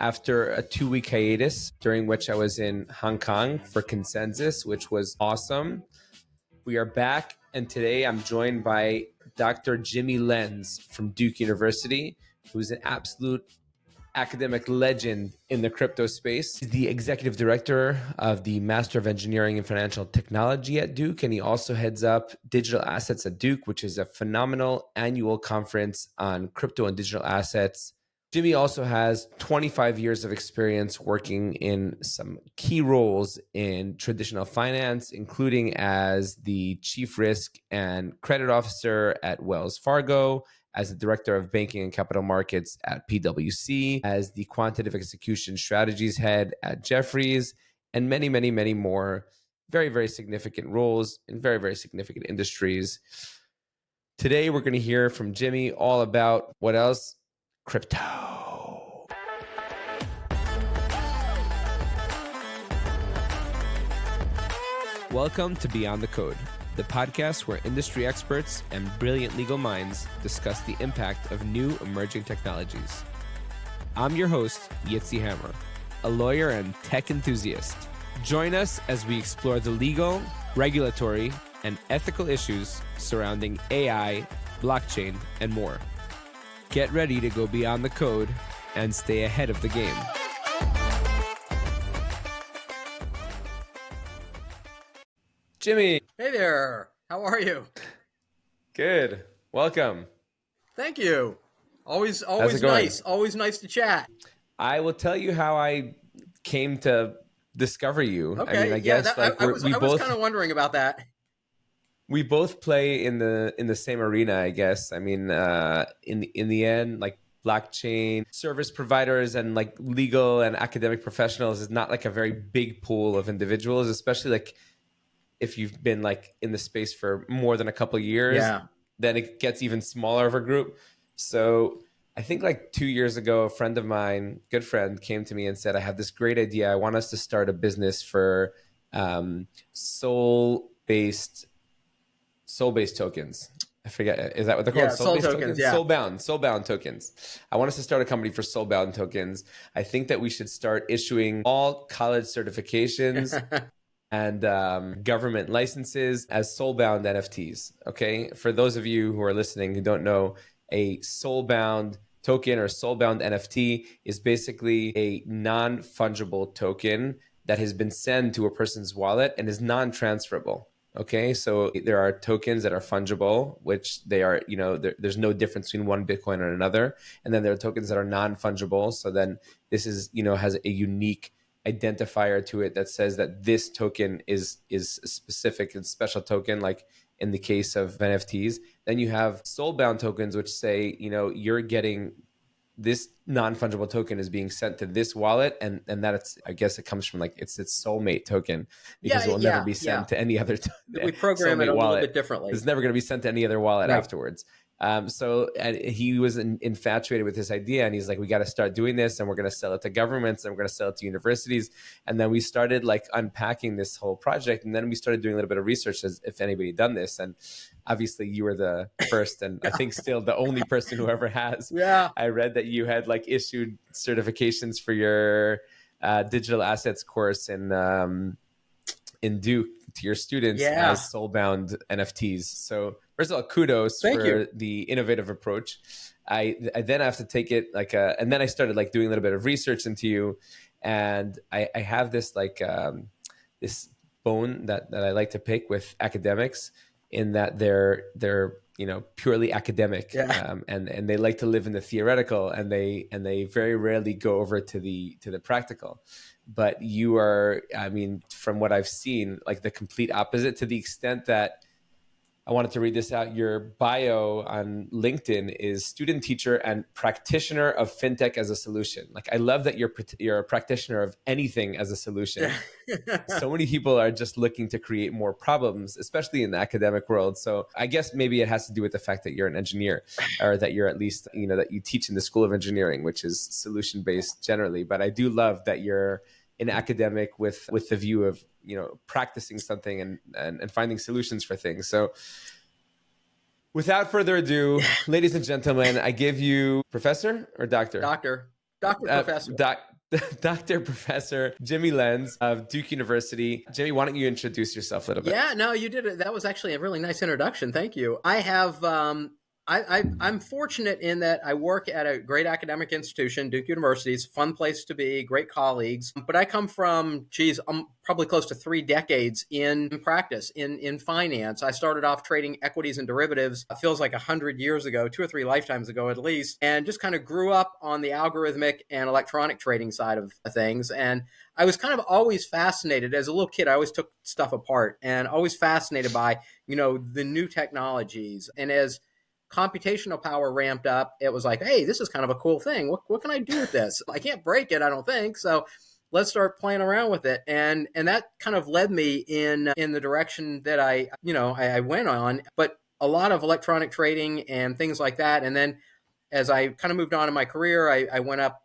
after a 2-week hiatus during which I was in Hong Kong for Consensus, which was awesome. We are back, and today I'm joined by Dr. Jimmie Lenz from Duke University, who's an absolute academic legend in the crypto space. He's the executive director of the Master of Engineering in Financial Technology at Duke, and he also heads up Digital Assets at Duke, which is a phenomenal annual conference on crypto and digital assets. Jimmie also has 25 years of experience working in some key roles in traditional finance, including as the chief risk and credit officer at Wells Fargo, as the director of banking and capital markets at PwC, as the quantitative execution strategies head at Jefferies, and many, many, many more very, very significant roles in very, very significant industries. Today, we're going to hear from Jimmie all about what else? Crypto. Welcome to Beyond the Code, the podcast where industry experts and brilliant legal minds discuss the impact of new emerging technologies. I'm your host, Yitzy Hammer, a lawyer and tech enthusiast. Join us as we explore the legal, regulatory, and ethical issues surrounding AI, blockchain, and more. Get ready to go beyond the code and stay ahead of the game. Jimmie. Hey there. How are you? Good. Welcome. Thank you. Always nice. Always nice to chat. I will tell you how I came to discover you. Okay. I mean, I guess I was kind of wondering about that. We both play in the same arena, I guess. I mean, in the end, like blockchain service providers and like legal and academic professionals is not like a very big pool of individuals, especially like if you've been like in the space for more than a couple of years. Yeah. Then it gets even smaller of a group. So I think like 2 years ago, a friend of mine, good friend, came to me and said, I have this great idea. I want us to start a business for soul-based tokens. I forget, is that what they're called? Yeah, soul tokens. Yeah. Soulbound tokens. I want us to start a company for soulbound tokens. I think that we should start issuing all college certifications and government licenses as soulbound NFTs. Okay, for those of you who are listening who don't know, a soulbound token or soulbound NFT is basically a non-fungible token that has been sent to a person's wallet and is non-transferable. Okay, so there are tokens that are fungible, which they are, there's no difference between one Bitcoin and another. And then there are tokens that are non-fungible. So then this is, has a unique identifier to it that says that this token is a specific and special token, like in the case of NFTs. Then you have soulbound tokens, which say, you're getting this non-fungible token is being sent to this wallet, and that it's, I guess it comes from like it's its soulmate token, because it will never be sent to any other we program it a little bit differently. It's never going to be sent to any other wallet afterwards. So he was infatuated with this idea, and he's like, we got to start doing this, and we're going to sell it to governments, and we're going to sell it to universities. And then we started like unpacking this whole project, and then we started doing a little bit of research as if anybody had done this. And obviously you were the first, and I think still the only person who ever has. Yeah. I read that you had like issued certifications for your digital assets course in Duke to your students as soulbound NFTs. So first of all, kudos for the innovative approach. I then have to take it and then I started like doing a little bit of research into you, and I have this like this bone that I like to pick with academics, in that they're purely academic, and they like to live in the theoretical, and they very rarely go over to the practical. But you are, I mean, from what I've seen, like the complete opposite, to the extent that I wanted to read this out. Your bio on LinkedIn is student, teacher, and practitioner of FinTech as a solution. Like, I love that you're a practitioner of anything as a solution. So many people are just looking to create more problems, especially in the academic world. So I guess maybe it has to do with the fact that you're an engineer, or that you're at least, that you teach in the School of Engineering, which is solution-based generally. But I do love that you're an academic with the view of, practicing something and finding solutions for things. So without further ado, ladies and gentlemen, I give you professor or doctor? Doctor professor. Dr. Professor Jimmie Lenz of Duke University. Jimmie, why don't you introduce yourself a little bit? Yeah, no, you did it. That was actually a really nice introduction. Thank you. I have, I'm fortunate in that I work at a great academic institution, Duke University. It's a fun place to be, great colleagues. But I come from, probably close to 3 decades in practice, in finance. I started off trading equities and derivatives. It feels like 100 years ago, 2 or 3 lifetimes ago at least, and just kind of grew up on the algorithmic and electronic trading side of things. And I was kind of always fascinated. As a little kid, I always took stuff apart and always fascinated by, the new technologies. And as computational power ramped up, it was like, hey, this is kind of a cool thing. What can I do with this? I can't break it, I don't think. So let's start playing around with it. And that kind of led me in the direction that I went on, but a lot of electronic trading and things like that. And then as I kind of moved on in my career, I went up,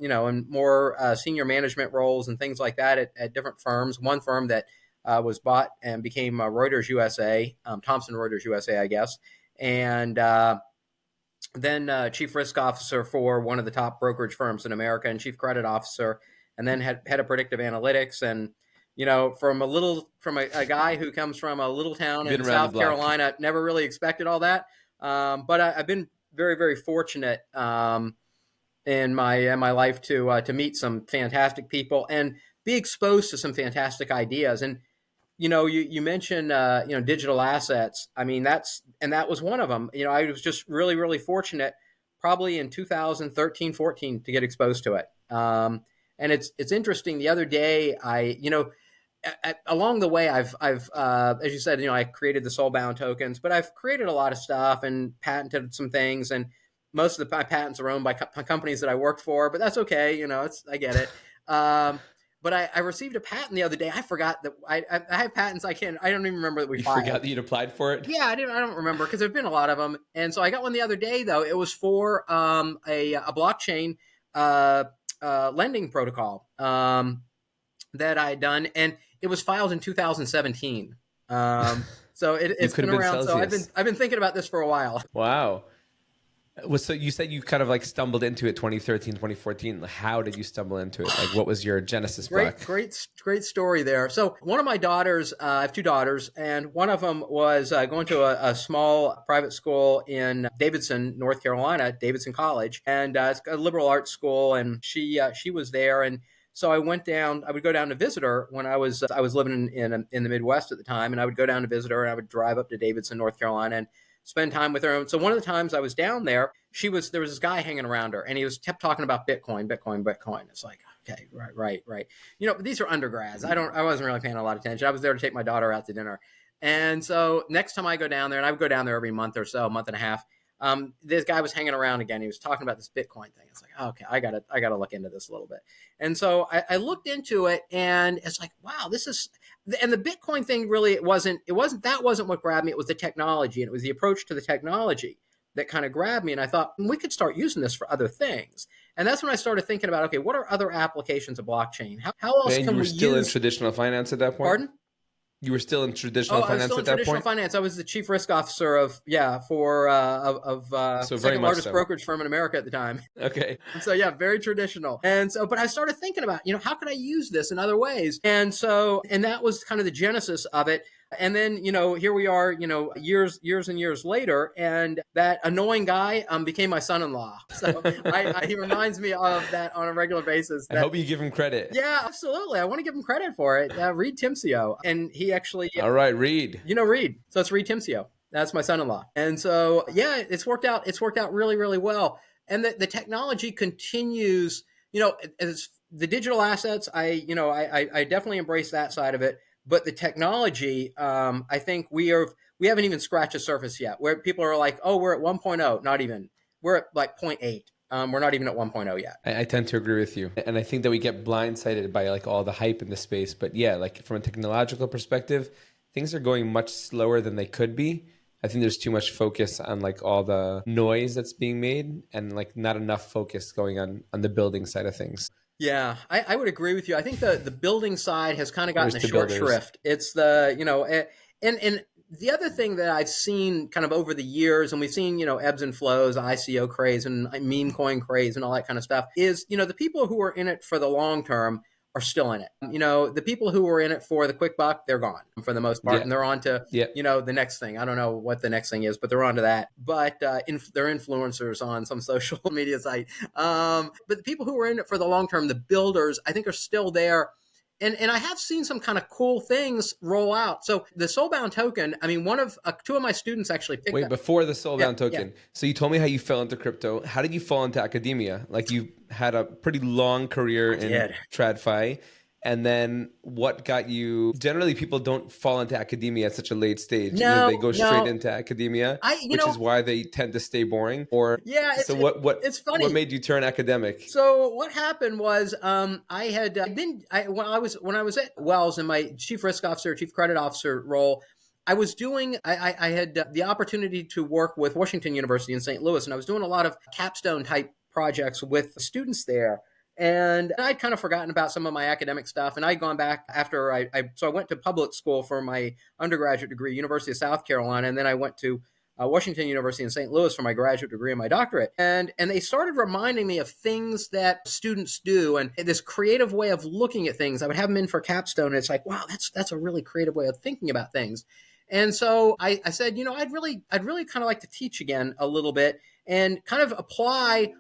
in more senior management roles and things like that at different firms. One firm that was bought and became Reuters USA, Thomson Reuters USA, I guess. And then chief risk officer for one of the top brokerage firms in America, and chief credit officer, and then head of predictive analytics. And from a guy who comes from a little town in South Carolina, never really expected all that. But I've been very, very fortunate in my life to meet some fantastic people and be exposed to some fantastic ideas. And you mentioned digital assets. I mean, that was one of them. I was just really, really fortunate, probably in 2013, 14, to get exposed to it. And it's interesting. The other day, along the way, I've as you said, I created the soulbound tokens, but I've created a lot of stuff and patented some things, and most of my patents are owned by companies that I worked for. But that's okay. I get it. But I received a patent the other day. I forgot that I have patents. I don't even remember that we filed. You forgot that you'd applied for it? Yeah, I don't remember because there've been a lot of them. And so I got one the other day, though. It was for a blockchain lending protocol that I had done, and it was filed in 2017. So it's been around. So I've been thinking about this for a while. Wow. So you said you kind of like stumbled into it 2013, 2014. How did you stumble into it? Like, what was your genesis book? Great story there. So one of my daughters, I have 2 daughters, and one of them was going to a small private school in Davidson, North Carolina, Davidson College, and it's a liberal arts school, and she was there. And so I went down. I would go down to visit her when I was living in the Midwest at the time, and I would go down to visit her, and I would drive up to Davidson, North Carolina, and spend time with her. And so one of the times I was down there, there was this guy hanging around her, and he kept talking about Bitcoin. It's like, okay, right. These are undergrads. I wasn't really paying a lot of attention. I was there to take my daughter out to dinner. And so next time I go down there, and I would go down there every month or so, a month and a half, this guy was hanging around again. He was talking about this Bitcoin thing. It's like, okay, I gotta look into this a little bit. And so I looked into it, and it's like, wow, and the Bitcoin thing really, it wasn't what grabbed me. It was the technology, and it was the approach to the technology that kind of grabbed me. And I thought, we could start using this for other things. And that's when I started thinking about, okay, what are other applications of blockchain? How else can we use? You were still in traditional finance at that point? Pardon? You were still in traditional finance at that point? Traditional finance. I was the chief risk officer of second largest brokerage firm in America at the time. Okay. And so very traditional. And so, but I started thinking about, how could I use this in other ways? And that was kind of the genesis of it. And then, here we are, years and years later, and that annoying guy became my son-in-law. So he reminds me of that on a regular basis. I hope you give him credit. Yeah, absolutely. I want to give him credit for it. Reed Timcio. And he actually... All right, Reed. Reed. So it's Reed Timcio. That's my son-in-law. And so, it's worked out. It's worked out really, really well. And the technology continues, as the digital assets, I definitely embrace that side of it. But the technology, I think we haven't even scratched the surface yet, where people are like, oh, we're at 1.0. Not even. We're at like 0.8. We're not even at 1.0 yet. I tend to agree with you. And I think that we get blindsided by like all the hype in the space. But like from a technological perspective, things are going much slower than they could be. I think there's too much focus on like all the noise that's being made and like not enough focus going on the building side of things. Yeah, I would agree with you. I think the building side has kind of gotten the short shrift. It's the, and the other thing that I've seen kind of over the years, and we've seen, ebbs and flows, ICO craze and meme coin craze and all that kind of stuff, is, the people who are in it for the long term are still in it. The people who were in it for the quick buck, they're gone for the most part, and they're on to, the next thing. I don't know what the next thing is, but they're on to that. But they're influencers on some social media site. But the people who are in it for the long term, the builders, I think are still there. And I have seen some kind of cool things roll out. So the soulbound token, I mean, two of my students actually picked Wait, before the soulbound token. Yeah. So you told me how you fell into crypto. How did you fall into academia? Like, you had a pretty long career in TradFi. And then what got you? Generally, people don't fall into academia at such a late stage. No, they go straight into academia, which is why they tend to stay boring. Or it's funny. What made you turn academic? So what happened was I had when I was at Wells in my chief risk officer, chief credit officer role. I had the opportunity to work with Washington University in St. Louis, and I was doing a lot of capstone type projects with students there. And I'd kind of forgotten about some of my academic stuff. And I'd gone back after so I went to public school for my undergraduate degree, University of South Carolina. And then I went to Washington University in St. Louis for my graduate degree and my doctorate. And they started reminding me of things that students do and this creative way of looking at things. I would have them in for capstone. And it's like, wow, that's a really creative way of thinking about things. And so I said, I'd really kind of like to teach again a little bit and kind of apply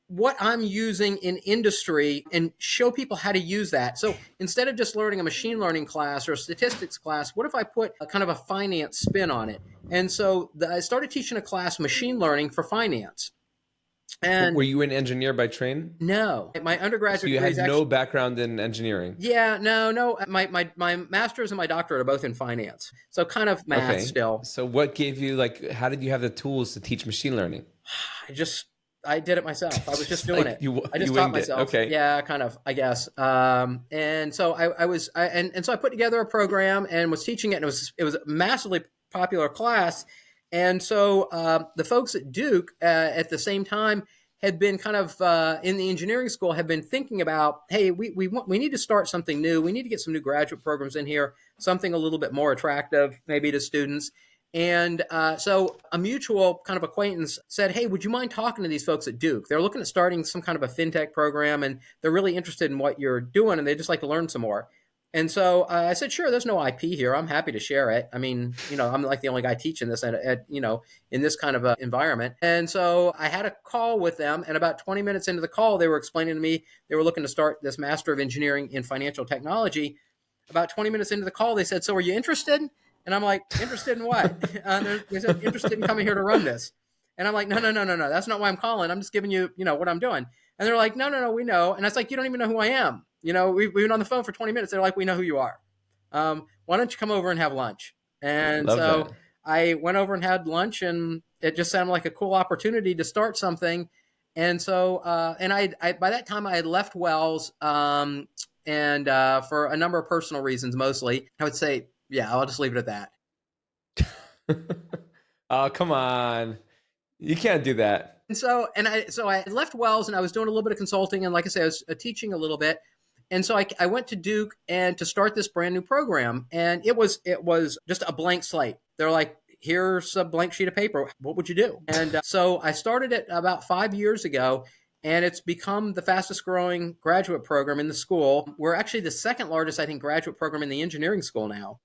what I'm using in industry and show people how to use that. So instead of just learning a machine learning class or a statistics class, what if I put a kind of a finance spin on it? And so I started teaching a class, machine learning for finance. And were you an engineer by training? No, my undergraduate. So you had no background in engineering? Yeah, no. My master's and my doctorate are both in finance, so kind of math still. So what gave you how did you have the tools to teach machine learning? I did it myself. I was just doing it. I just taught myself. Okay. Yeah, kind of, I guess. And so so I put together a program and was teaching it, and it was a massively popular class. And so the folks at Duke at the same time had been kind of in the engineering school, had been thinking about, hey, we need to start something new. We need to get some new graduate programs in here, something a little bit more attractive maybe to students. And so a mutual kind of acquaintance said, hey, would you mind talking to these folks at Duke? They're looking at starting some kind of a FinTech program, and they're really interested in what you're doing, and they'd just like to learn some more. And so I said, sure, there's no IP here. I'm happy to share it. I mean, I'm like the only guy teaching this at in this kind of environment. And so I had a call with them, and about 20 minutes into the call, they were explaining to me they were looking to start this Master of Engineering in Financial Technology. About 20 minutes into the call, they said, so are you interested? And I'm like, interested in what? They said, interested in coming here to run this. And I'm like, no. That's not why I'm calling. I'm just giving you, what I'm doing. And they're like, no, we know. And I was like, you don't even know who I am. We've been on the phone for 20 minutes. They're like, we know who you are. Why don't you come over and have lunch? And so I went over and had lunch, and it just sounded like a cool opportunity to start something. And so, and I by that time I had left Wells, and for a number of personal reasons, mostly, I would say, yeah, I'll just leave it at that. Oh, come on. You can't do that. And so I left Wells, and I was doing a little bit of consulting. And like I said, I was teaching a little bit. And so I went to Duke and to start this brand new program. And it was just a blank slate. They're like, here's a blank sheet of paper. What would you do? And so I started it about 5 years ago. And it's become the fastest growing graduate program in the school. We're actually the second largest, I think, graduate program in the engineering school now.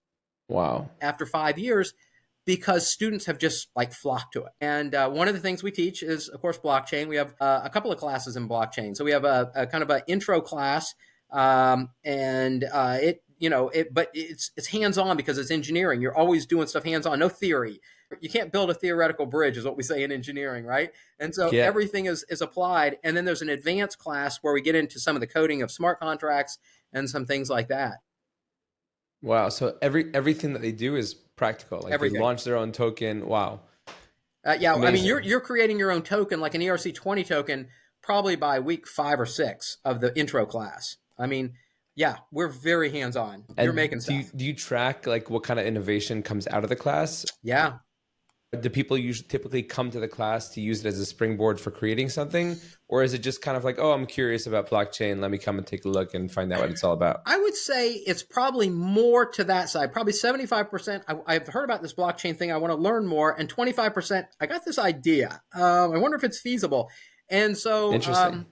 Wow. After 5 years, because students have just flocked to it. And one of the things we teach is, of course, blockchain. We have a couple of classes in blockchain. So we have a kind of an intro class, but it's hands-on because it's engineering. You're always doing stuff hands-on, no theory. You can't build a theoretical bridge, is what we say in engineering, right? And so everything is applied. And then there's an advanced class where we get into some of the coding of smart contracts and some things like that. Wow. So everything that they do is practical. Everything. They launch their own token. Wow. Yeah. Amazing. I mean, you're creating your own token, like an ERC20 token, probably by week 5 or 6 of the intro class. I mean, yeah, we're very hands-on. You're making stuff. Do you track what kind of innovation comes out of the class? Yeah. Do people usually typically come to the class to use it as a springboard for creating something? Or is it just kind of like, oh, I'm curious about blockchain. Let me come and take a look and find out what it's all about? I would say it's probably more to that side. Probably 75%, I've heard about this blockchain thing. I want to learn more. And 25%, I got this idea. I wonder if it's feasible. And so,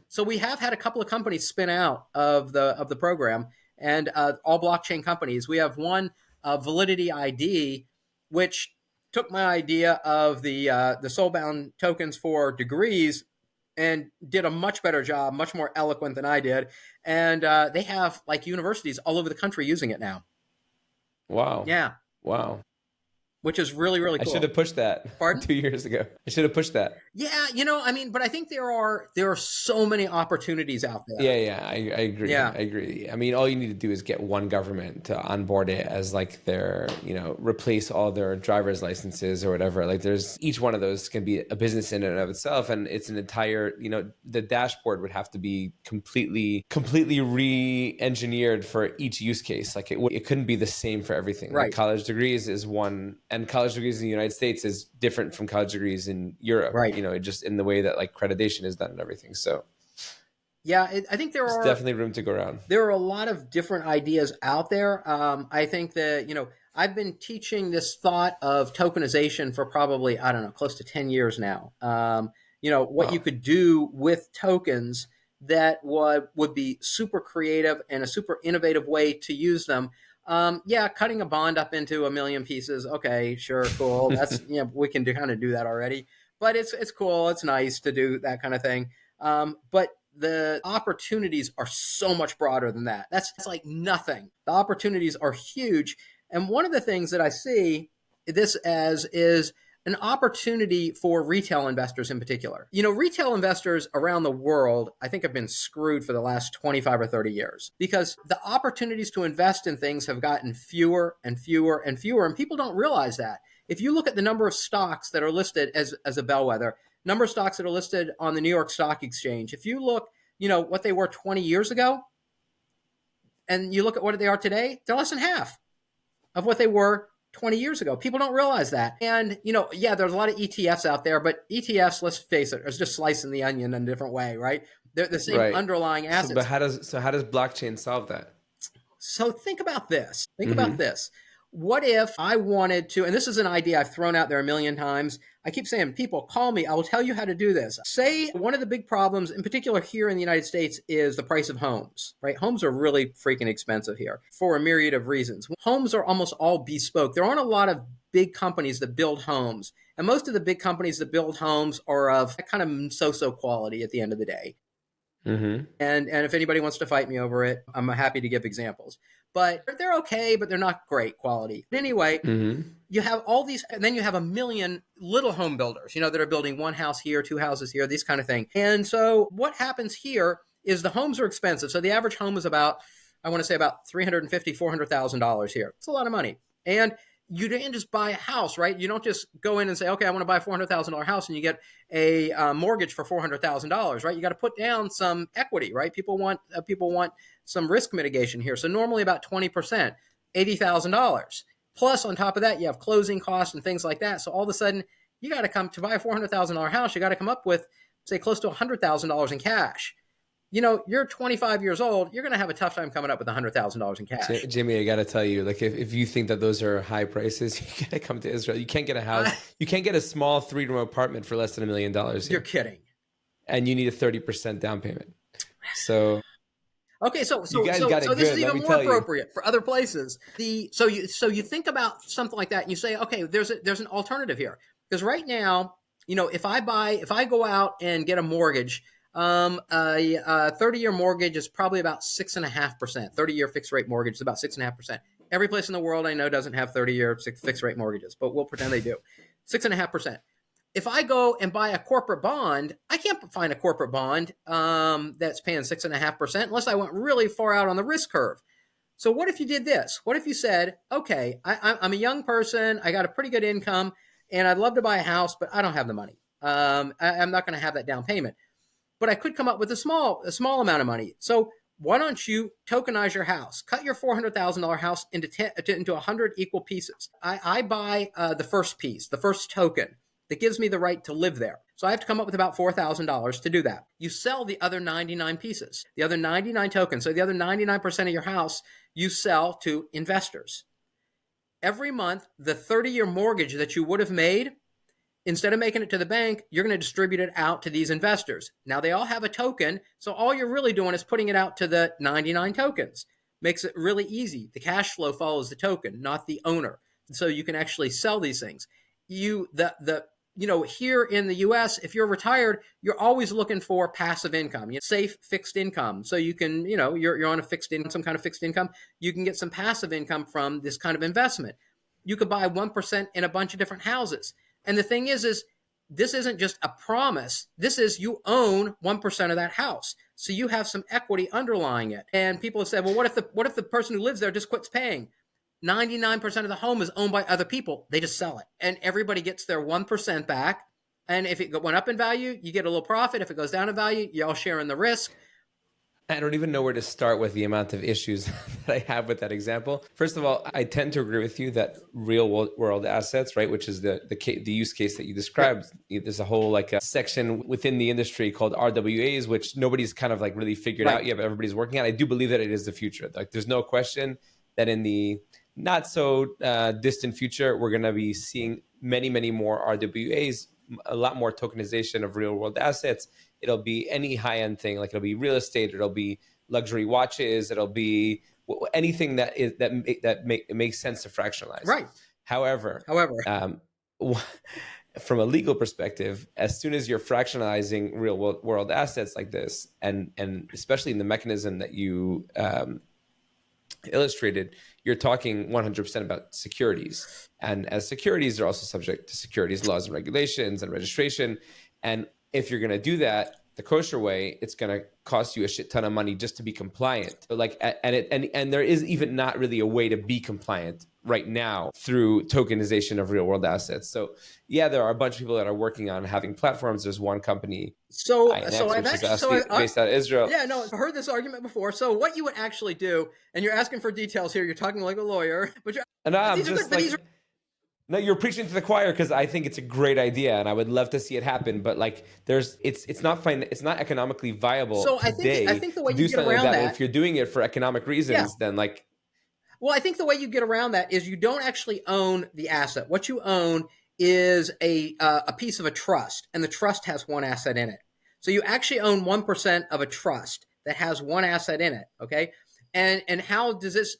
so we have had a couple of companies spin out of the program, and all blockchain companies. We have one, Validity ID, which took my idea of the soulbound tokens for degrees and did a much better job, much more eloquent than I did. And they have like universities all over the country using it now. Wow. Yeah. Wow. Which is really, really cool. I should have pushed that. Pardon? 2 years ago. I should have pushed that. Yeah, I mean, but I think there are so many opportunities out there. Yeah, I agree. Yeah. I agree. I mean, all you need to do is get one government to onboard it as like their, replace all their driver's licenses or whatever. Like there's each one of those can be a business in and of itself. And it's an entire, the dashboard would have to be completely re-engineered for each use case. Like it couldn't be the same for everything. Right. Like college degrees is one, and college degrees in the United States is different from college degrees in Europe. Right. Just in the way that like accreditation is done and everything. So yeah, I think there's definitely room to go around. There are a lot of different ideas out there. I think that, I've been teaching this thought of tokenization for probably, I don't know, close to 10 years now. What you could do with tokens that would be super creative and a super innovative way to use them. Cutting a bond up into 1 million pieces. Okay, sure, cool. That's, we can kind of do that already. But it's cool. It's nice to do that kind of thing. But the opportunities are so much broader than that. That's like nothing. The opportunities are huge. And one of the things that I see this as is an opportunity for retail investors in particular. Retail investors around the world, I think, have been screwed for the last 25 or 30 years because the opportunities to invest in things have gotten fewer and fewer and fewer, and people don't realize that. If you look at the number of stocks that are listed as a bellwether, number of stocks that are listed on the New York Stock Exchange, if you look, what they were 20 years ago, and you look at what they are today, they're less than half of what they were 20 years ago. People don't realize that. And, there's a lot of ETFs out there, but ETFs, let's face it, are just slicing the onion in a different way, right? They're the same underlying assets. But how does blockchain solve that? So think about this. About this. What if I wanted to, and this is an idea I've thrown out there a million times. I keep saying, people, call me. I will tell you how to do this. Say one of the big problems, in particular here in the United States, is the price of homes, right? Homes are really freaking expensive here for a myriad of reasons. Homes are almost all bespoke. There aren't a lot of big companies that build homes. And most of the big companies that build homes are of kind of so-so quality at the end of the day. And if anybody wants to fight me over it, I'm happy to give examples. But they're okay, but they're not great quality. Anyway, you have all these, and then you have 1 million little home builders, that are building one house here, 2 houses here, these kind of thing. And so what happens here is the homes are expensive. So the average home is about, I want to say about $350,000, $400,000 here. It's a lot of money. And you didn't just buy a house, right? You don't just go in and say, okay, I want to buy a $400,000 house and you get a mortgage for $400,000, right? You got to put down some equity, right? People want some risk mitigation here. So normally about 20%, $80,000. Plus on top of that, you have closing costs and things like that. So all of a sudden you got to come to buy a $400,000 house. You got to come up with, say, close to $100,000 in cash. You're 25 years old, you're going to have a tough time coming up with $100,000 in cash. Jimmie, I got to tell you, like, if you think that those are high prices, you got to come to Israel. You can't get a house. You can't get a small 3-room apartment for less than $1 million. You're kidding. And you need a 30% down payment. So... Okay, so this is even more appropriate for other places. So you think about something like that and you say, okay, there's an alternative here. Because right now, if I go out and get a mortgage, a 30-year mortgage is probably about 6.5%. 30-year fixed rate mortgage is about 6.5%. Every place in the world I know doesn't have 30-year fixed rate mortgages, but we'll pretend they do. 6.5%. If I go and buy a corporate bond, I can't find a corporate bond that's paying 6.5% unless I went really far out on the risk curve. So what if you did this? What if you said, okay, I'm a young person, I got a pretty good income, and I'd love to buy a house, but I don't have the money. I'm not going to have that down payment. But I could come up with a small amount of money. So why don't you tokenize your house? Cut your $400,000 house into 100 equal pieces. I buy the first piece, the first token that gives me the right to live there. So I have to come up with about $4,000 to do that. You sell the other 99 pieces, the other 99 tokens. So the other 99% of your house, you sell to investors. Every month, the 30-year mortgage that you would have made, instead of making it to the bank, you're going to distribute it out to these investors. Now, they all have a token, so all you're really doing is putting it out to the 99 tokens. Makes it really easy. The cash flow follows the token, not the owner. So you can actually sell these things. Here in the US, if you're retired, you're always looking for passive income, safe fixed income. So you can, you're on a fixed income, some kind of fixed income. You can get some passive income from this kind of investment. You could buy 1% in a bunch of different houses. And the thing is this isn't just a promise. This is you own 1% of that house. So you have some equity underlying it. And people have said, well, what if the person who lives there just quits paying? 99% of the home is owned by other people. They just sell it. And everybody gets their 1% back. And if it went up in value, you get a little profit. If it goes down in value, you all share in the risk. I don't even know where to start with the amount of issues that I have with that example. First of all, I tend to agree with you that real world assets, right, which is the use case that you described. Yep. There's a whole a section within the industry called RWAs, which nobody's kind of really figured out yet, but everybody's working on. I do believe that it is the future. There's no question that in the not so distant future, we're going to be seeing many, many more RWAs, a lot more tokenization of real world assets. It'll be any high end thing, like it'll be real estate, it'll be luxury watches, it'll be anything that makes sense to fractionalize. Right. However, from a legal perspective, as soon as you're fractionalizing real world assets like this, and especially in the mechanism that you illustrated, you're talking 100% about securities. And as securities are also subject to securities laws and regulations and registration. And if you're going to do that the kosher way, it's going to cost you a shit ton of money just to be compliant. But and there is even not really a way to be compliant right now through tokenization of real world assets. So yeah, there are a bunch of people that are working on having platforms. There's one company, based out of Israel. Yeah, no, I've heard this argument before. So what you would actually do, and you're asking for details here, you're talking like a lawyer, but no, you're preaching to the choir, because I think it's a great idea and I would love to see it happen. But it's not economically viable today. I think the way you get around that, if you're doing it for economic reasons, then well, I think the way you get around that is you don't actually own the asset. What you own is a piece of a trust, and the trust has one asset in it. So you actually own 1% of a trust that has one asset in it. Okay, and how does this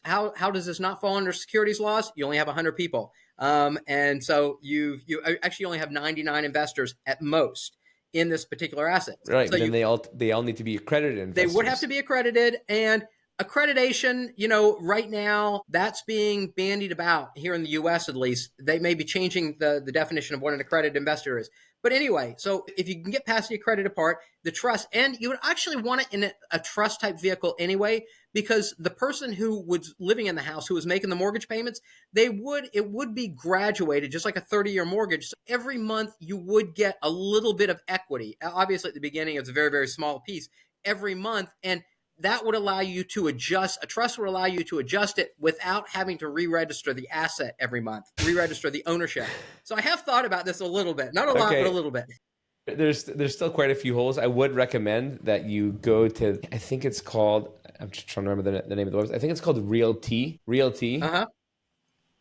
not fall under securities laws? You only have 100 people. And so you actually only have 99 investors at most in this particular asset. Right. So then they all need to be accredited investors. They would have to be accredited, and accreditation, right now that's being bandied about here in the US at least. They may be changing the definition of what an accredited investor is. But anyway, so if you can get past the accredited part, the trust, and you would actually want it in a trust type vehicle anyway, because the person who was living in the house, who was making the mortgage payments, it would be graduated just like a 30-year mortgage. So every month you would get a little bit of equity. Obviously at the beginning it's a very, very small piece every month, and that would allow you to adjust. A trust would allow you to adjust it without having to re-register the asset every month, re-register the ownership. So I have thought about this a little bit, not a lot, but a little bit. There's still quite a few holes. I would recommend that you go to, I think it's called, I'm just trying to remember the name of the website. I think it's called Realty. Uh-huh.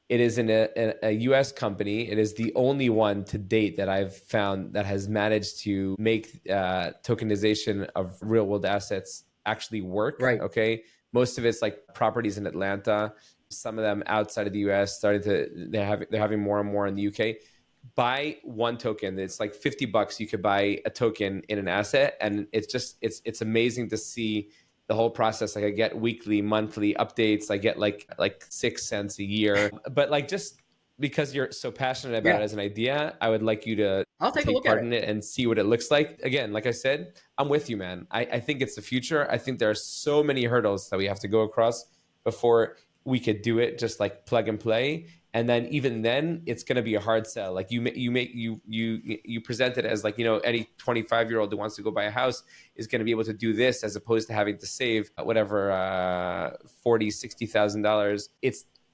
It is a US company. It is the only one to date that I've found that has managed to make tokenization of real world assets actually work. Right. Okay. Most of it's like properties in Atlanta, some of them outside of the US, they're having more and more in the UK. Buy one token. It's like $50. You could buy a token in an asset. And it's amazing to see the whole process. Like I get weekly, monthly updates. I get like 6 cents a year, but just because you're so passionate about it as an idea, I would like you to take part in it and see what it looks like. Again, like I said, I'm with you, man. I think it's the future. I think there are so many hurdles that we have to go across before we could do it just like plug and play. And then even then, it's going to be a hard sell. Like you present it as like, any 25-year-old who wants to go buy a house is going to be able to do this, as opposed to having to save whatever $40,000-$60,000.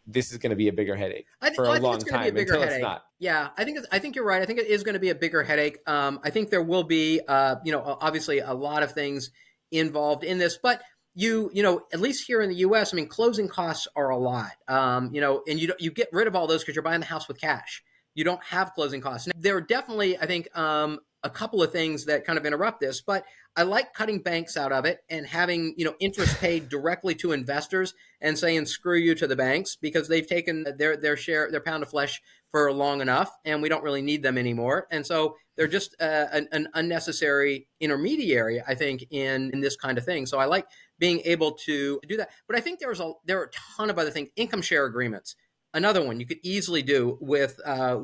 This is going to be a bigger headache for a long time until it's not. Yeah, I think you're right. I think it is going to be a bigger headache. I think there will be, obviously a lot of things involved in this, but at least here in the U.S., I mean, closing costs are a lot, and you get rid of all those because you're buying the house with cash. You don't have closing costs. Now, there are definitely, I think, a couple of things that kind of interrupt this, but I like cutting banks out of it and having, interest paid directly to investors and saying, screw you to the banks, because they've taken their share, their pound of flesh for long enough, and we don't really need them anymore. And so they're just an unnecessary intermediary, I think, in this kind of thing. So I like being able to do that. But I think there are a ton of other things. Income share agreements. Another one you could easily do with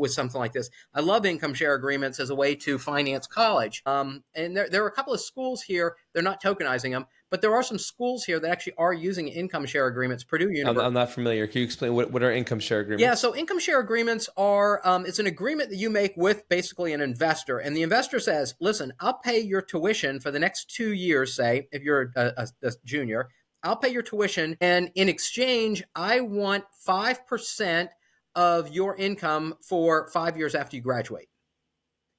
something like this. I love income share agreements as a way to finance college. And there are a couple of schools here. They're not tokenizing them, but there are some schools here that actually are using income share agreements. Purdue University. I'm not familiar. Can you explain what are income share agreements? Yeah, so income share agreements are it's an agreement that you make with basically an investor, and the investor says, "Listen, I'll pay your tuition for the next 2 years. Say if you're a junior." I'll pay your tuition, and in exchange, I want 5% of your income for 5 years after you graduate.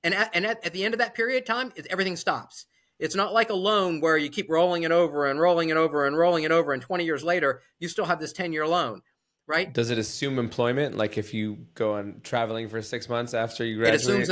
And at the end of that period of time, everything stops. It's not like a loan where you keep rolling it over and rolling it over and rolling it over, and 20 years later, you still have this 10-year loan, right? Does it assume employment? Like if you go on traveling for 6 months after you graduate?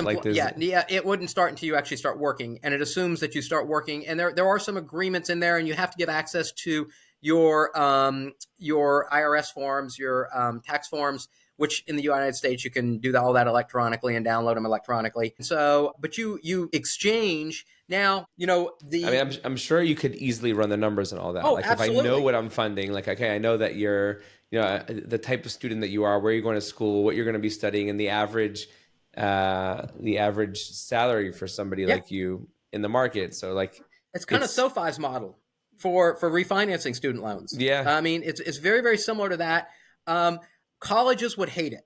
It wouldn't start until you actually start working, and it assumes that you start working. And there are some agreements in there, and you have to give access to your IRS forms, your tax forms, which in the United States you can do all that electronically and download them electronically. So, but you exchange now. I'm sure you could easily run the numbers and all that. Oh, like absolutely. If I know what I'm funding, like okay, I know that you're the type of student that you are, where you're going to school, what you're going to be studying, and the average salary for somebody like you in the market. So like it's kind of SoFi's model for refinancing student loans. Yeah. I mean, it's very, very similar to that. Colleges would hate it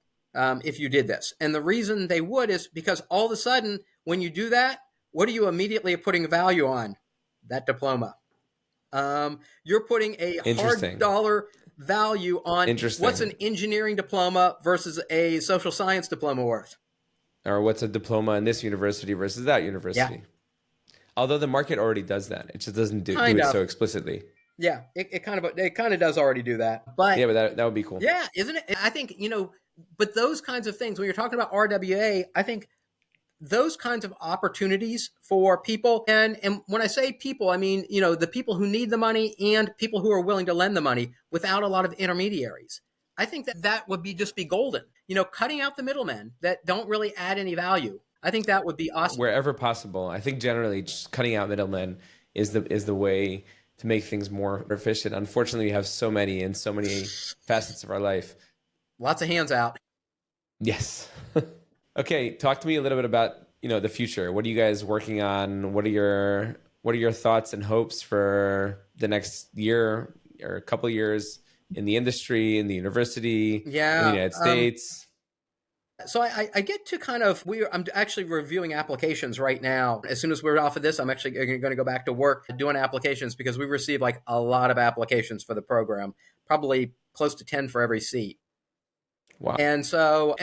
if you did this. And the reason they would is because all of a sudden, when you do that, what are you immediately putting value on? That diploma. You're putting a hard dollar value on what's an engineering diploma versus a social science diploma worth. Or what's a diploma in this university versus that university. Yeah. Although the market already does that. It just doesn't do it so explicitly. Yeah, it kind of does already do that. But yeah, but that would be cool. Yeah, isn't it? I think, but those kinds of things, when you're talking about RWA, I think those kinds of opportunities for people, and when I say people, I mean, the people who need the money and people who are willing to lend the money without a lot of intermediaries. I think that would just be golden. Cutting out the middlemen that don't really add any value. I think that would be awesome. Wherever possible. I think generally just cutting out middlemen is the way to make things more efficient. Unfortunately, we have so many in so many facets of our life. Lots of hands out. Yes. Okay, talk to me a little bit about, the future. What are you guys working on? What are your thoughts and hopes for the next year or a couple of years in the industry, in the university, in the United States? So I get to I'm actually reviewing applications right now. As soon as we're off of this, I'm actually going to go back to work doing applications, because we receive like a lot of applications for the program, probably close to 10 for every seat. Wow. And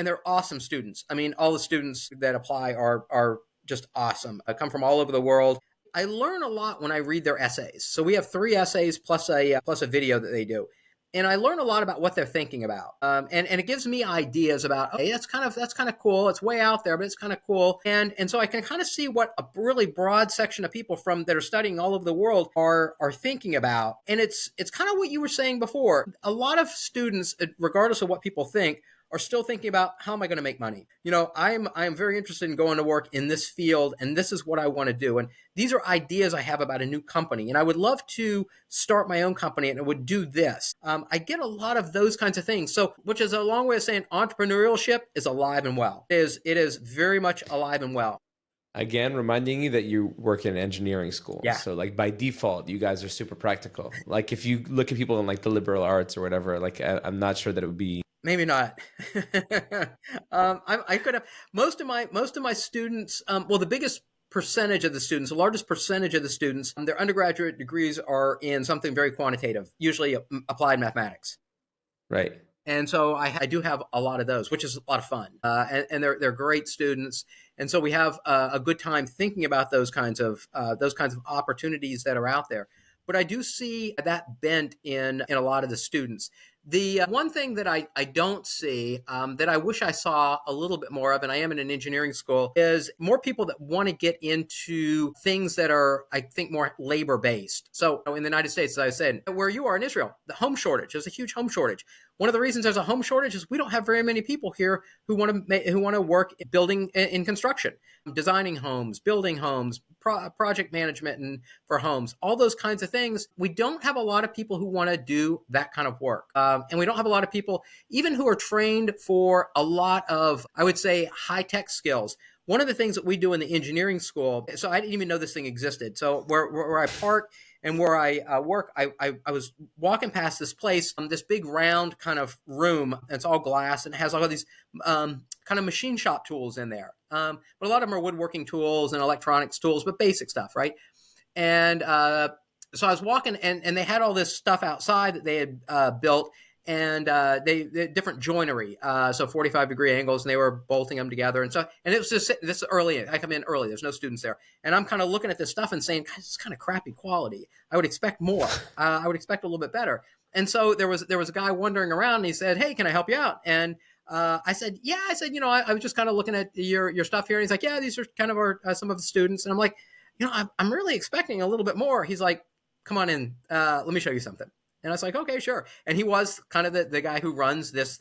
they're awesome students. I mean, all the students that apply are just awesome. I come from all over the world. I learn a lot when I read their essays. So we have 3 essays plus a video that they do. And I learn a lot about what they're thinking about. And it gives me ideas about, okay, that's kind of cool. It's way out there, but it's kind of cool. And so I can kind of see what a really broad section of people that are studying all over the world are thinking about. And it's kind of what you were saying before. A lot of students, regardless of what people think, are still thinking about, how am I going to make money? I am very interested in going to work in this field, and this is what I want to do. And these are ideas I have about a new company, and I would love to start my own company, and it would do this. I get a lot of those kinds of things. So, which is a long way of saying entrepreneurship is alive and well. It is very much alive and well. Again, reminding you that you work in engineering school. Yeah. So like by default, you guys are super practical. Like if you look at people in like the liberal arts or whatever, like I'm not sure that it would be. Maybe not. I could have most of my students. Well, the biggest percentage of the students, the largest percentage of the students, their undergraduate degrees are in something very quantitative, usually applied mathematics. Right. And so I do have a lot of those, which is a lot of fun. And they're great students. And so we have a good time thinking about those kinds of opportunities that are out there. But I do see that bent in a lot of the students. The one thing that I don't see that I wish I saw a little bit more of, and I am in an engineering school, is more people that want to get into things that are, I think, more labor-based. So in the United States, as I said, where you are in Israel, the home shortage, there's a huge home shortage. One of the reasons there's a home shortage is we don't have very many people here who want to work building in construction, designing homes, building homes, project management and for homes, all those kinds of things. We don't have a lot of people who want to do that kind of work. And we don't have a lot of people even who are trained for a lot of, I would say, high-tech skills. One of the things that we do in the engineering school, so I didn't even know this thing existed. So where I park and where I work, I was walking past this place, this big round kind of room. It's all glass and it has all of these kind of machine shop tools in there. But a lot of them are woodworking tools and electronics tools, but basic stuff, right? And so I was walking and they had all this stuff outside that they had built. And they different joinery, so 45-degree angles, and they were bolting them together. And it was just this early. I come in early. There's no students there, and I'm kind of looking at this stuff and saying, "God, this is kind of crappy quality. I would expect more. I would expect a little bit better." And so there was a guy wandering around, and he said, "Hey, can I help you out?" And I said, "Yeah." I said, I was just kind of looking at your stuff here. And he's like, "Yeah, these are kind of some of the students." And I'm like, I'm really expecting a little bit more. He's like, "Come on in. Let me show you something." And I was like, okay, sure. And he was kind of the guy who runs this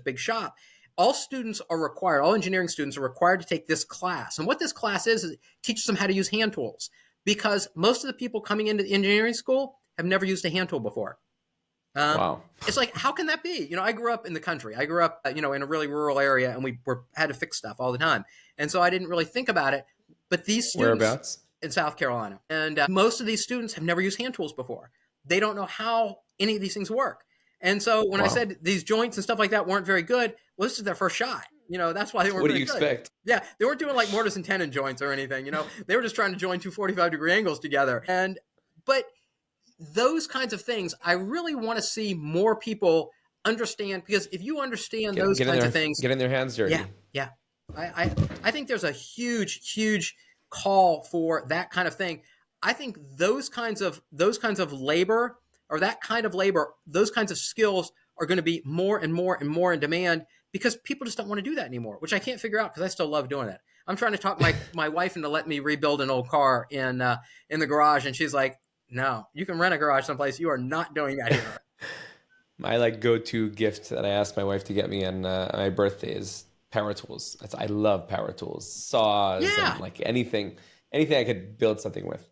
big shop. All students are required, all engineering students are required to take this class. And what this class is it teaches them how to use hand tools, because most of the people coming into the engineering school have never used a hand tool before. Wow. It's like, how can that be? I grew up in the country. I grew up, in a really rural area, and we had to fix stuff all the time. And so I didn't really think about it. But these students— Whereabouts? In South Carolina. And most of these students have never used hand tools before. They don't know how any of these things work. And so when I said these joints and stuff like that weren't very good, well, this is their first shot. That's why they weren't very good. What do you expect? Yeah, they weren't doing like mortise and tenon joints or anything. They were just trying to join two 45-degree angles together. But those kinds of things, I really want to see more people understand, because if you understand those kinds of things, getting their hands dirty. Yeah. I think there's a huge call for that kind of thing. I think those kinds of labor, or that kind of labor, those kinds of skills are going to be more and more and more in demand, because people just don't want to do that anymore, which I can't figure out because I still love doing it. I'm trying to talk my wife into letting me rebuild an old car in the garage, and she's like, "No, you can rent a garage someplace. You are not doing that here." My go-to gift that I asked my wife to get me on my birthday is power tools. I love power tools, saws, and anything I could build something with.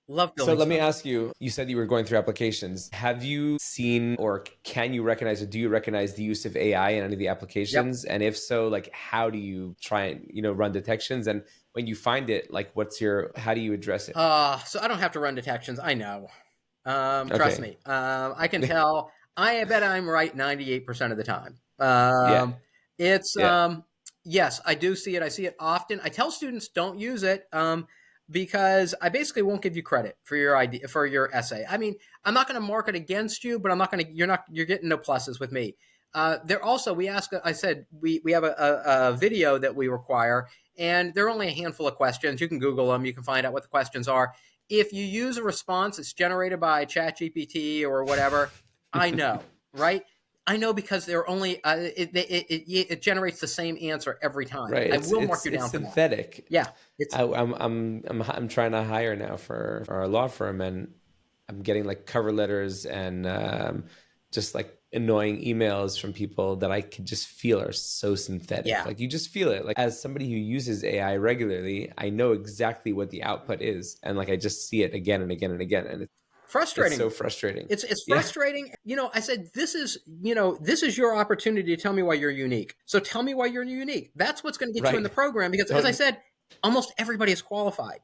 Love building. So let me ask you, you said you were going through applications. Have you seen, or can you recognize, or do you recognize the use of AI in any of the applications? Yep. And if so, how do you try and, run detections? And when you find it, how do you address it? So I don't have to run detections. I know. Trust me. I can tell. I bet I'm right 98% of the time. Yes, I do see it. I see it often. I tell students don't use it. Because I basically won't give you credit for your idea, for your essay. I mean, I'm not going to mark it against you, but you're getting no pluses with me. There also, we have a video that we require, and there are only a handful of questions. You can Google them. You can find out what the questions are. If you use a response that's generated by ChatGPT or whatever, I know, right? I know, because they're only it generates the same answer every time. Right. I will mark you down for synthetic. that. Yeah. I'm trying to hire now for our law firm, and I'm getting cover letters and just annoying emails from people that I could just feel are so synthetic. Yeah. You just feel it. As somebody who uses AI regularly, I know exactly what the output is, and I just see it again and again and again, and it's frustrating. It's so frustrating. It's frustrating. Yeah. I said, this is your opportunity to tell me why you're unique. So tell me why you're unique. That's what's going to get you in the program, because as I said, Almost everybody is qualified.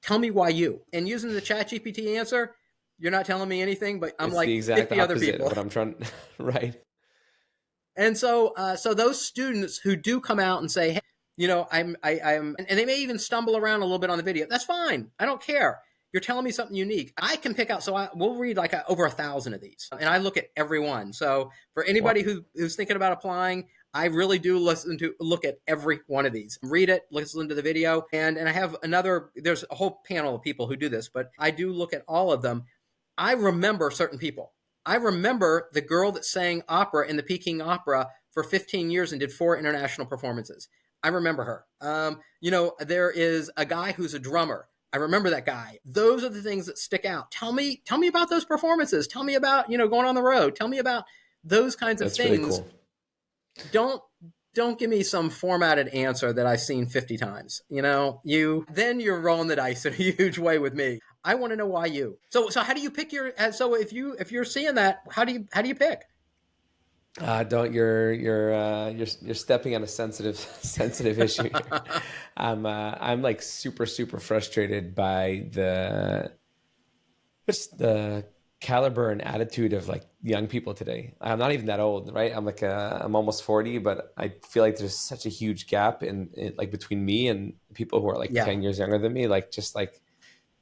Tell me why you. And using the ChatGPT answer, you're not telling me anything, but I'm it's like the exact 50 other opposite people. of what I'm trying. Right. And so, so those students who do come out and say, hey, you know, I'm, and they may even stumble around a little bit on the video. That's fine. I don't care. You're telling me something unique. I can pick out. So we'll read like over 1,000 of these, and I look at every one. So for anybody who's thinking about applying, I really do look at every one of these, read it, listen to the video. And I have there's a whole panel of people who do this, but I do look at all of them. I remember certain people. I remember the girl that sang opera in the Peking Opera for 15 years and did 4 international performances. I remember her. You know, there is a guy who's a drummer. I remember that guy. Those are the things that stick out. Tell me about those performances. Tell me about, you know, going on the road. Tell me about those kinds of things. Really cool. Don't give me some formatted answer that I've seen 50 times. You know, then you're rolling the dice in a huge way with me. I want to know why you. So how do you pick your? So if you're seeing that, how do you pick? Don't you're stepping on a sensitive issue here. I'm like super frustrated by the caliber and attitude of like young people today. I'm not even that old, right? I'm almost 40, but I feel like there's such a huge gap in like between me and people who are like 10 years younger than me. Like just like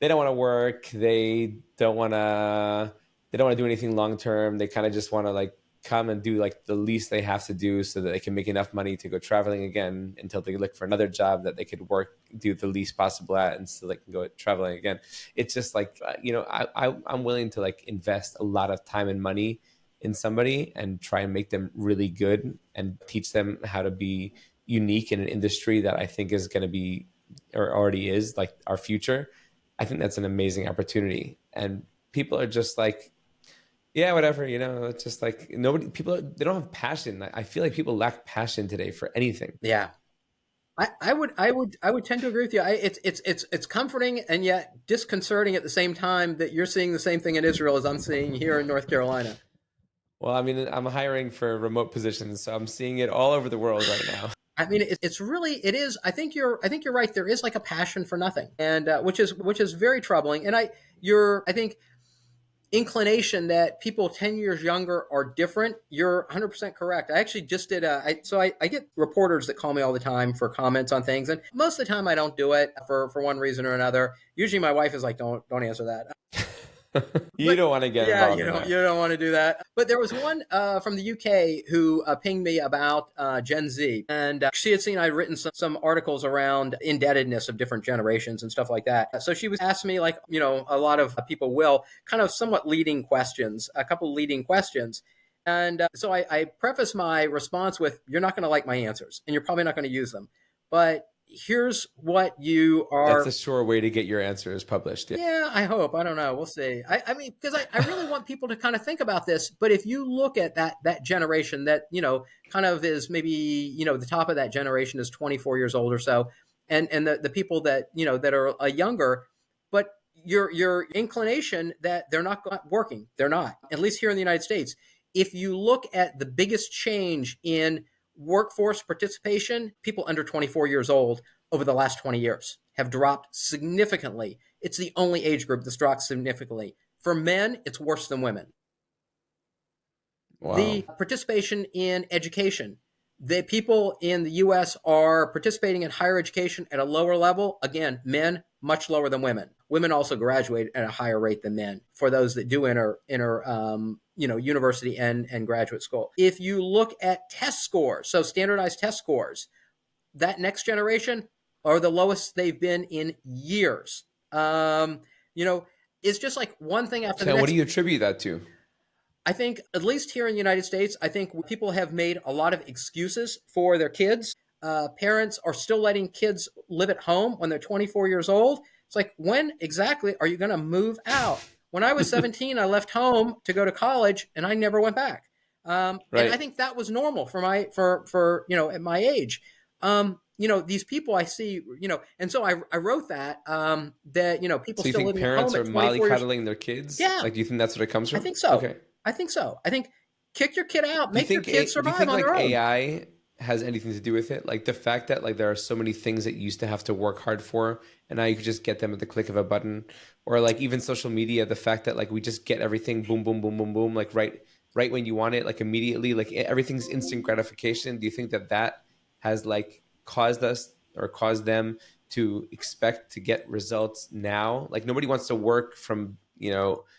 they don't want to work, they don't want to do anything long term. They kind of just want to like come and do like the least they have to do so that they can make enough money to go traveling again until they look for another job that they could do the least possible at, and so they can go traveling again. It's just like, you know, I'm willing to like invest a lot of time and money in somebody and try and make them really good and teach them how to be unique in an industry that I think is going to be, or already is, like our future. I think that's an amazing opportunity. And people are just like, yeah, whatever, you know, it's just like they don't have passion. I feel like people lack passion today for anything. Yeah. I would tend to agree with you. It's comforting and yet disconcerting at the same time that you're seeing the same thing in Israel as I'm seeing here in North Carolina. Well, I mean, I'm hiring for remote positions, so I'm seeing it all over the world right now. I mean, it's really, it is. I think you're right. There is like a passion for nothing, and which is very troubling. And I think inclination that people 10 years younger are different. You're 100% correct. I actually just did I get reporters that call me all the time for comments on things, and most of the time I don't do it for one reason or another. Usually my wife is like, don't answer that. You don't want to get involved. You don't want to do that. But there was one from the UK who pinged me about Gen Z, and she had seen I'd written some articles around indebtedness of different generations and stuff like that. So she was asking me, like, you know, a lot of people will, kind of somewhat leading questions, a couple leading questions. And so I preface my response with, you're not going to like my answers, and you're probably not going to use them. But here's what you are. That's a sure way to get your answers published. Yeah, I hope. I don't know. We'll see. I mean, because I really want people to kind of think about this. But if you look at that generation that, you know, kind of is maybe, you know, the top of that generation is 24 years old or so, and the people that, you know, that are younger, but your inclination that they're not working, they're not, at least here in the United States. If you look at the biggest change in workforce participation, people under 24 years old over the last 20 years have dropped significantly. It's the only age group that's dropped significantly. For men, it's worse than women. Wow. The participation in education, the people in the U.S. are participating in higher education at a lower level. Again, men, much lower than women. Women also graduate at a higher rate than men for those that do enter university and graduate school. If you look at test scores, so standardized test scores, that next generation are the lowest they've been in years. You know, it's just like one thing after the next. What do you attribute that to? I think, at least here in the United States, I think people have made a lot of excuses for their kids. Parents are still letting kids live at home when they're 24 years old. It's like, when exactly are you going to move out? When I was 17, I left home to go to college, and I never went back. Right. And I think that was normal for you know, at my age. You know, these people I see, you know, and so I wrote that, that, you know, people still living at home at 24 years. So you think parents are mollycoddling their kids? Yeah. Like, do you think that's what it comes from? I think so. Okay. I think so. I think kick your kid out, make your kid survive on their own. AI has anything to do with it. Like the fact that like there are so many things that you used to have to work hard for, and now you could just get them at the click of a button. Or like even social media, the fact that like we just get everything boom, boom, boom, boom, boom, like right when you want it, like immediately, like everything's instant gratification. Do you think that that has like caused us or caused them to expect to get results now? Like nobody wants to work from,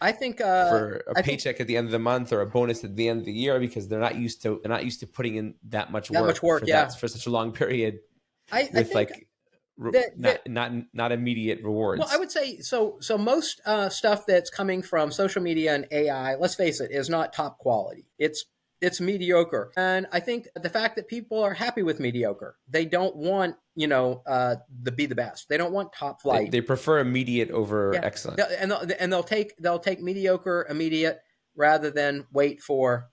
I think for a paycheck at the end of the month or a bonus at the end of the year, because they're not used to putting in that much work for that for such a long period I with think like not immediate rewards. Well, I would say so. So most stuff that's coming from social media and AI, let's face it, is not top quality. It's mediocre, and I think the fact that people are happy with mediocre, they don't want be the best. They don't want top flight. They prefer immediate over excellent, and they'll take mediocre immediate rather than wait for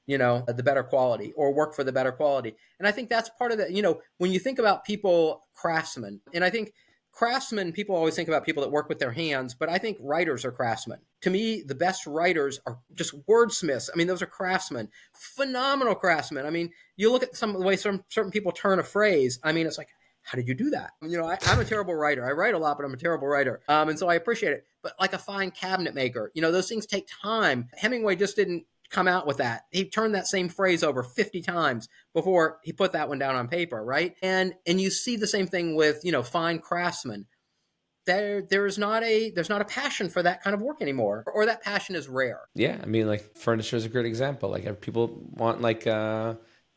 the better quality or work for the better quality. And I think that's part of the, when you think about people, craftsmen, and I think craftsmen, people always think about people that work with their hands, but I think writers are craftsmen. To me, the best writers are just wordsmiths. I mean, those are craftsmen, phenomenal craftsmen. I mean, you look at some of the way certain people turn a phrase. I mean, it's like, how did you do that? I'm a terrible writer. I write a lot, but I'm a terrible writer. And so I appreciate it. But like a fine cabinet maker, those things take time. Hemingway just didn't come out with that. He turned that same phrase over 50 times before he put that one down on paper, right? And you see the same thing with, fine craftsmen. There's not a passion for that kind of work anymore, or that passion is rare. Yeah, I mean, like furniture is a great example. Like people want like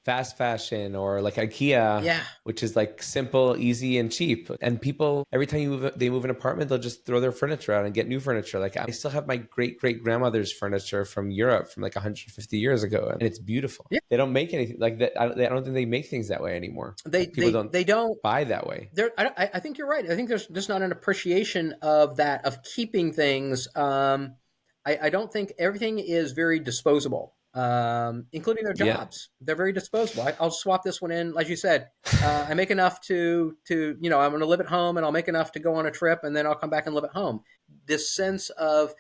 fast fashion or like IKEA, which is like simple, easy, and cheap. And people, every time they move an apartment, they'll just throw their furniture out and get new furniture. Like I still have my great-great-grandmother's furniture from Europe from like 150 years ago, and it's beautiful. Yeah. They don't make anything like that. I don't think they make things that way anymore. They don't buy that way. I think you're right. I think there's just not an appreciation of that, of keeping things. I don't think everything is very disposable. Including their jobs. They're very disposable. I'll swap this one in. Like you said, I make enough to I'm going to live at home, and I'll make enough to go on a trip, and then I'll come back and live at home. This sense of,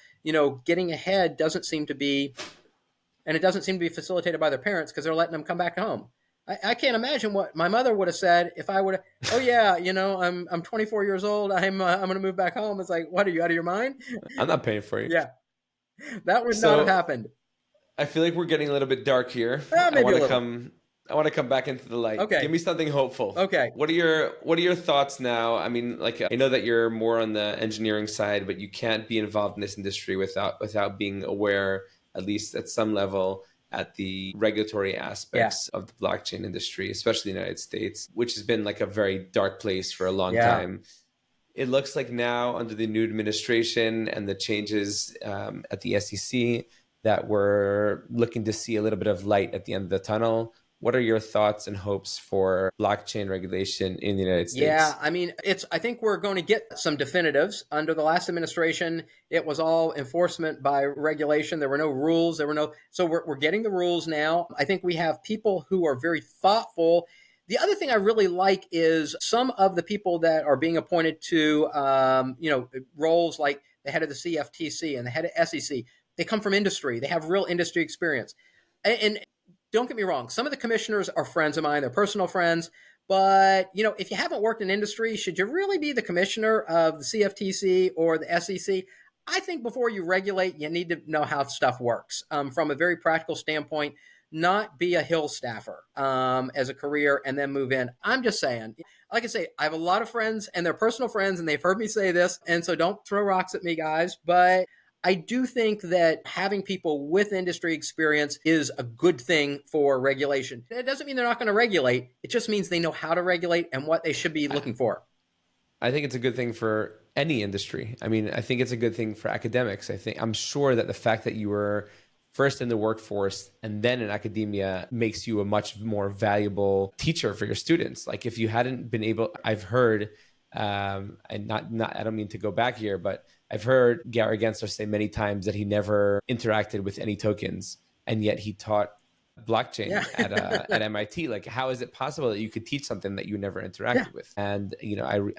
getting ahead doesn't seem to be facilitated by their parents, because they're letting them come back home. I can't imagine what my mother would have said if I would have, oh yeah, I'm 24 years old. I'm going to move back home. It's like, what, are you out of your mind? I'm not paying for you. Yeah. That would not have happened. I feel like we're getting a little bit dark here. I want to come back into the light. Okay. Give me something hopeful. Okay. What are your thoughts now? I mean, like I know that you're more on the engineering side, but you can't be involved in this industry without being aware, at least at some level, at the regulatory aspects of the blockchain industry, especially in the United States, which has been like a very dark place for a long time. It looks like now under the new administration and the changes at the SEC, that we're looking to see a little bit of light at the end of the tunnel. What are your thoughts and hopes for blockchain regulation in the United States? Yeah, I mean, I think we're going to get some definitives. Under the last administration, it was all enforcement by regulation. There were no rules. So we're getting the rules now. I think we have people who are very thoughtful. The other thing I really like is some of the people that are being appointed to, roles like the head of the CFTC and the head of SEC. They come from industry. They have real industry experience. And don't get me wrong, some of the commissioners are friends of mine. They're personal friends. But, if you haven't worked in industry, should you really be the commissioner of the CFTC or the SEC? I think before you regulate, you need to know how stuff works from a very practical standpoint, not be a Hill staffer as a career and then move in. I'm just saying, like I say, I have a lot of friends and they're personal friends and they've heard me say this. And so don't throw rocks at me, guys. But I do think that having people with industry experience is a good thing for regulation. It doesn't mean they're not going to regulate. It just means they know how to regulate and what they should be looking for. I think it's a good thing for any industry. I mean, I think it's a good thing for academics. I'm sure that the fact that you were first in the workforce and then in academia makes you a much more valuable teacher for your students. Like if you hadn't been able, I've heard, and I don't mean to go back here, but I've heard Gary Gensler say many times that he never interacted with any tokens, and yet he taught blockchain at MIT. Like, how is it possible that you could teach something that you never interacted with? And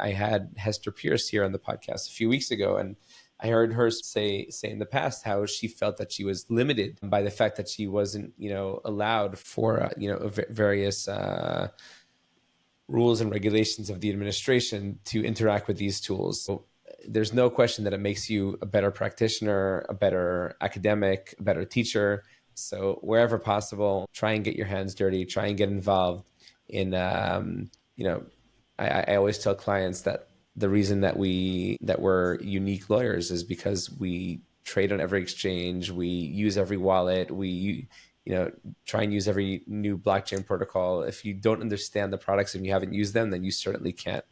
I had Hester Pierce here on the podcast a few weeks ago, and I heard her say in the past how she felt that she was limited by the fact that she wasn't, allowed for, various rules and regulations of the administration to interact with these tools. So there's no question that it makes you a better practitioner, a better academic, a better teacher. So wherever possible, try and get your hands dirty, try and get involved in, I always tell clients that the reason that we're unique lawyers is because we trade on every exchange, we use every wallet, we try and use every new blockchain protocol. If you don't understand the products and you haven't used them, then you certainly can't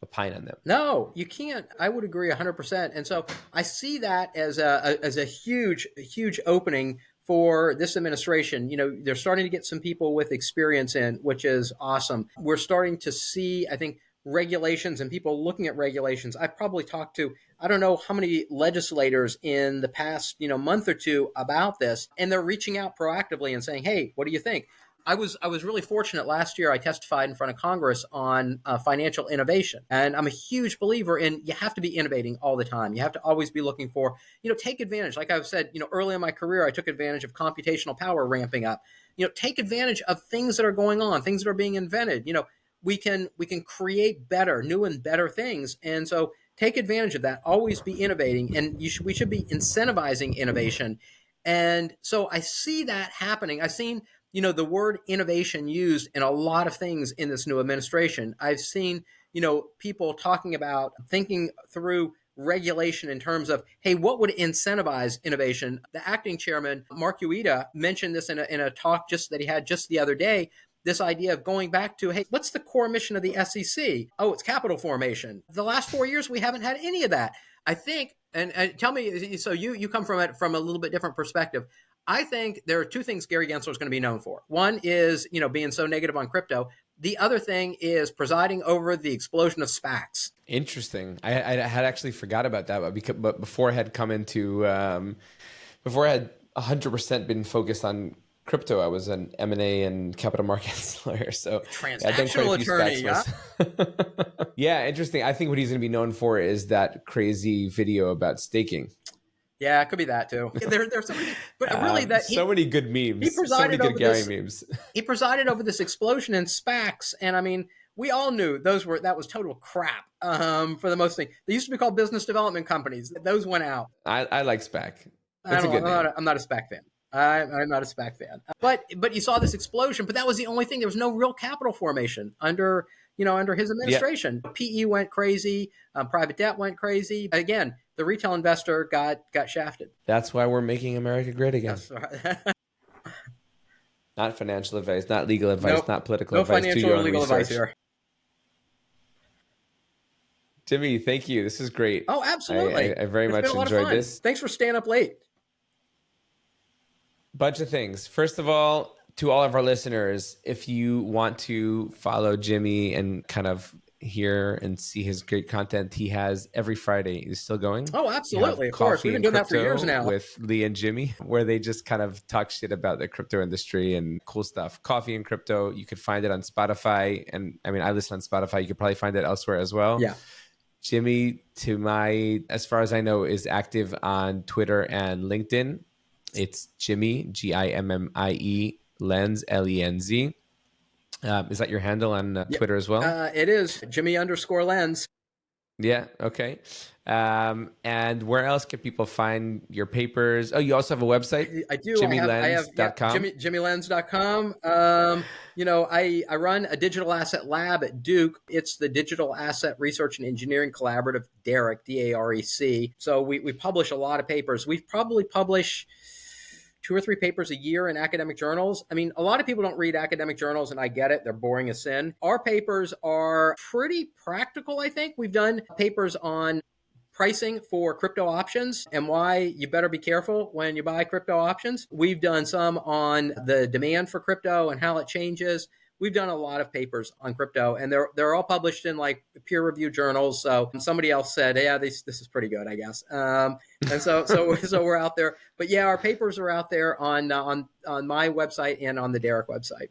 opine on them. No, you can't. I would agree 100%. And so I see that as a huge opening for this administration. They're starting to get some people with experience in, which is awesome. We're starting to see, I think, regulations and people looking at regulations. I've probably talked to, I don't know how many legislators in the past, month or two about this, and they're reaching out proactively and saying, hey, what do you think? I was really fortunate last year. I testified in front of Congress on financial innovation. And I'm a huge believer in you have to be innovating all the time. You have to always be looking for, take advantage. Like I've said, early in my career, I took advantage of computational power ramping up. Take advantage of things that are going on, things that are being invented. We can create better, new and better things. And so take advantage of that. Always be innovating. And we should be incentivizing innovation. And so I see that happening. I've seen the word innovation used in a lot of things in this new administration. I've seen, people talking about thinking through regulation in terms of, hey, what would incentivize innovation? The acting chairman, Mark Ueda, mentioned this in a talk that he had just the other day, this idea of going back to, hey, what's the core mission of the SEC? Oh, it's capital formation. The last 4 years, we haven't had any of that. I think, and tell me, so you come from it from a little bit different perspective. I think there are two things Gary Gensler is going to be known for. One is, being so negative on crypto. The other thing is presiding over the explosion of SPACs. Interesting. I had actually forgot about that, but before I had come into, before I had 100% been focused on crypto, I was an M&A and capital markets lawyer. So transactional attorney, yeah. Yeah, interesting. I think what he's going to be known for is that crazy video about staking. Yeah, it could be that too. There's so many, but really so many good memes. So many good Gary memes. He presided over this explosion in SPACs, and I mean, we all knew that was total crap. For the most thing, they used to be called business development companies. Those went out. I like SPAC. I'm not a SPAC fan. I'm not a SPAC fan. But you saw this explosion, but that was the only thing. There was no real capital formation under his administration. Yeah. PE went crazy. Private debt went crazy. Again, the retail investor got shafted. That's why we're making America great again. That's right. Not financial advice, not legal advice, nope. not political no advice. Financial or legal research. Advice here. Jimmie, thank you. This is great. Oh, absolutely. I very much enjoyed this. Thanks for staying up late. Bunch of things. First of all, to all of our listeners, if you want to follow Jimmie and kind of hear and see his great content, he has every Friday. He's still going? Oh, absolutely. Of course. We've been doing that for years now. With Lee and Jimmie, where they just kind of talk shit about the crypto industry and cool stuff. Coffee and Crypto. You could find it on Spotify. And I mean, I listen on Spotify. You could probably find it elsewhere as well. Yeah. Jimmie, as far as I know, is active on Twitter and LinkedIn. It's Jimmie, Gimmie, Lenz, Lenz. Is that your handle on Twitter as well? It is Jimmie_Lenz. Yeah. Okay. And where else can people find your papers? Oh, you also have a website? I do. JimmieLenz.com. JimmieLenz.com. I run a digital asset lab at Duke. It's the Digital Asset Research and Engineering Collaborative, DAREC, DAREC. So we publish a lot of papers. We probably publish 2 or 3 papers a year in academic journals. I mean, a lot of people don't read academic journals, and I get it. They're boring as sin. Our papers are pretty practical, I think. We've done papers on pricing for crypto options and why you better be careful when you buy crypto options. We've done some on the demand for crypto and how it changes. We've done a lot of papers on crypto, and they're all published in like peer-reviewed journals. So somebody else said, "Yeah, this is pretty good, I guess." And so we're out there. But yeah, our papers are out there on my website and on the DAREC website.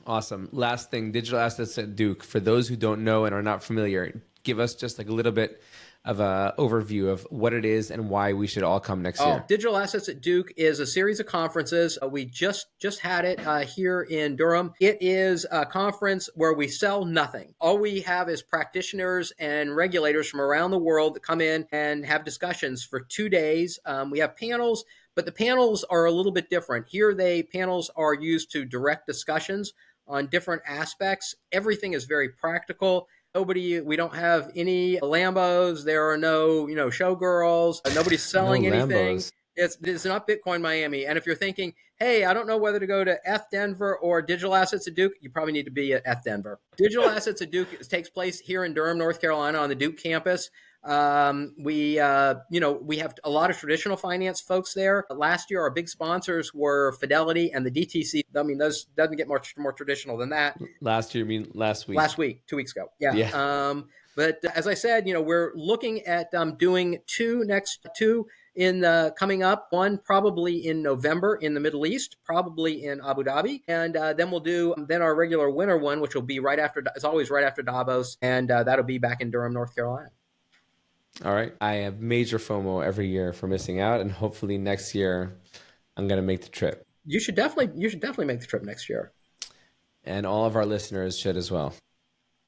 Awesome. Last thing, digital assets at Duke. For those who don't know and are not familiar, give us just like a little bit of a overview of what it is and why we should all come next year? Digital Assets at Duke is a series of conferences. We just had it here in Durham. It is a conference where we sell nothing. All we have is practitioners and regulators from around the world that come in and have discussions for 2 days. We have panels, but the panels are a little bit different. Here, panels are used to direct discussions on different aspects. Everything is very practical. We don't have any Lambos. There are no, showgirls. Nobody's selling anything. It's not Bitcoin Miami. And if you're thinking, hey, I don't know whether to go to F Denver or Digital Assets at Duke, you probably need to be at F Denver. Digital Assets at Duke takes place here in Durham, North Carolina on the Duke campus. We have a lot of traditional finance folks there. Last year, our big sponsors were Fidelity and the DTC. I mean, those doesn't get much more traditional than that. Last year, last week? Last week, 2 weeks ago. Yeah. But as I said, we're looking at doing two coming up. One probably in November in the Middle East, probably in Abu Dhabi, and then we'll do our regular winter one, which will be it's always right after Davos, and that'll be back in Durham, North Carolina. All right. I have major FOMO every year for missing out, and hopefully next year I'm going to make the trip. You should definitely make the trip next year. And all of our listeners should as well.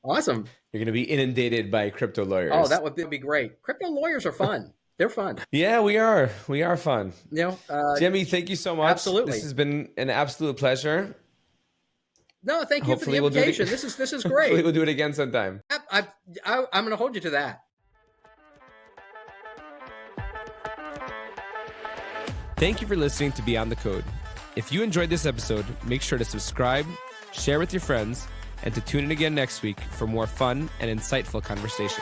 Awesome. You're going to be inundated by crypto lawyers. Oh, that would be great. Crypto lawyers are fun. They're fun. Yeah, we are. We are fun. Jimmie, thank you so much. Absolutely. This has been an absolute pleasure. No, thank you for the invitation. This is great. Hopefully we'll do it again sometime. I'm going to hold you to that. Thank you for listening to Beyond the Code. If you enjoyed this episode, make sure to subscribe, share with your friends, and to tune in again next week for more fun and insightful conversation.